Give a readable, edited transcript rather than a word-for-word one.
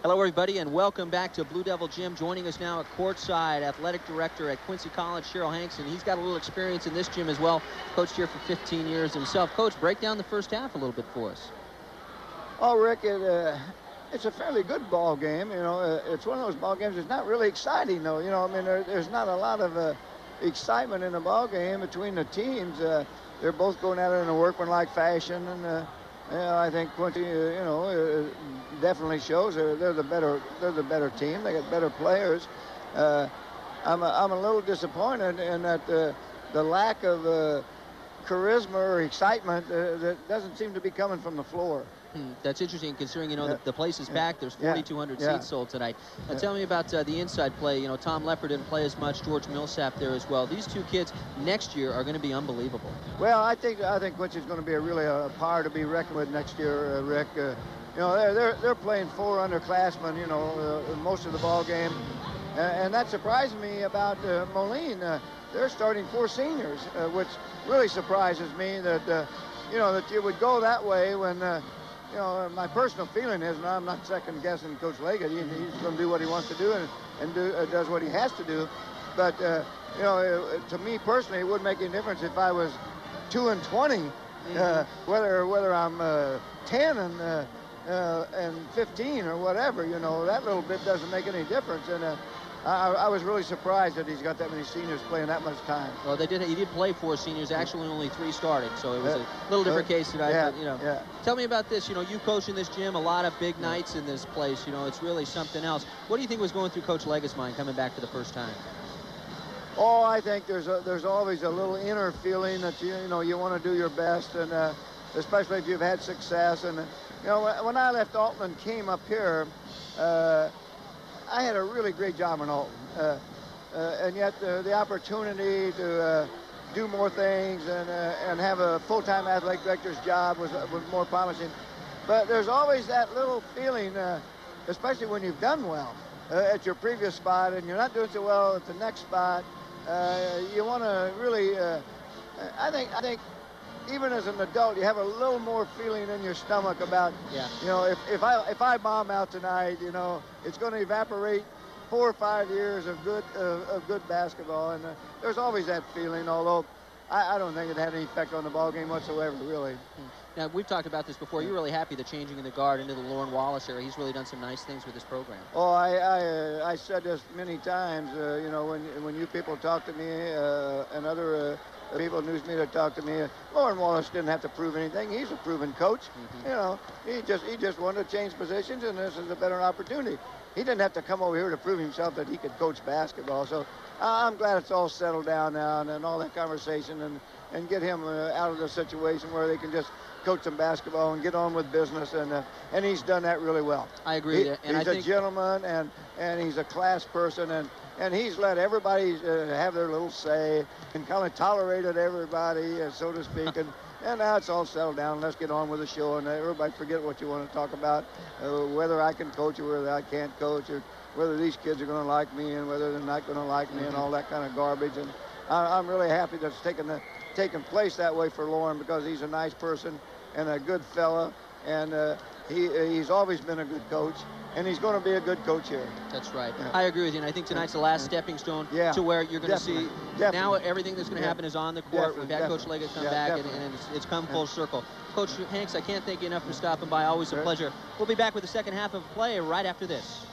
Hello, everybody, and welcome back to Blue Devil Gym. Joining us now at courtside, athletic director at Quincy College, Sherrill. And he's got a little experience in this gym as well. Coached here for 15 years himself. Coach, break down the first half a little bit for us. Oh, Rick, it's a fairly good ball game. You know, it's one of those ball games that's not really exciting, though. You know, I mean, there's not a lot of excitement in the ball game between the teams. They're both going at it in a workmanlike fashion, and I think Quincy, definitely shows they're the better team. They got better players. I'm a little disappointed in that the lack of charisma or excitement that doesn't seem to be coming from the floor. That's interesting, considering, you know, the place is packed. There's 4,200 seats sold tonight. Now, tell me about the inside play. You know, Tom Lepper didn't play as much. George Millsap there as well. These two kids next year are going to be unbelievable. Well, I think Quincy's going to be a power to be reckoned with next year, Rick. You know, they're playing 4 underclassmen. You know, most of the ball game, and that surprised me about Moline. They're starting 4 seniors, which really surprises me that you know, that you would go that way when. You know, my personal feeling is, and I'm not second-guessing Coach Leggett. He's going to do what he wants to do and does what he has to do. But, you know, to me personally, it wouldn't make any difference if I was 2-20, whether I'm 10 and 15 or whatever. You know, that little bit doesn't make any difference. And I was really surprised that he's got that many seniors playing that much time. Well, he did play 4 seniors. Actually, only 3 started, so it was a little different case tonight. You know, tell me about this. You know, you coach in this gym, a lot of big nights in this place. You know, it's really something else. What do you think was going through Coach Leggett's mind coming back for the first time? Oh, I think there's always a little inner feeling that you know you want to do your best, and especially if you've had success. And you know, when I left Alton and came up here. I had a really great job in Alton, and yet the opportunity to do more things and have a full-time athletic director's job was more promising. But there's always that little feeling, especially when you've done well at your previous spot and you're not doing so well at the next spot. You want to really, I think. Even as an adult, you have a little more feeling in your stomach about, you know, if I bomb out tonight, you know, it's going to evaporate 4 or 5 years of good basketball, and there's always that feeling. Although I don't think it had any effect on the ball game whatsoever, really. Now, we've talked about this before. You're really happy the changing in the guard into the Lauren Wallace area. He's really done some nice things with this program. Oh, I said this many times. You know, when you people talk to me and other people in news media talk to me, Lauren Wallace didn't have to prove anything. He's a proven coach. You know, he just wanted to change positions, and this is a better opportunity. He didn't have to come over here to prove himself that he could coach basketball. So I'm glad it's all settled down now, and all that conversation, and get him out of the situation where they can just coach some basketball and get on with business, and he's done that really well. I agree. He's a gentleman, and he's a class person, and he's let everybody have their little say and kind of tolerated everybody, so to speak. And now it's all settled down. Let's get on with the show, and everybody forget what you want to talk about, whether I can coach or whether I can't coach, or whether these kids are going to like me and whether they're not going to like me, and all that kind of garbage. And I'm really happy that it's taken place that way for Lauren, because he's a nice person and a good fella, and he's always been a good coach, and he's going to be a good coach here. That's right. I agree with you, and I think tonight's the last stepping stone to where you're going to see now everything that's going to happen is on the court. We've had Coach Leggett come back, and it's come full circle. Coach Hanks, I can't thank you enough for stopping by. Always a pleasure. We'll be back with the second half of play right after this.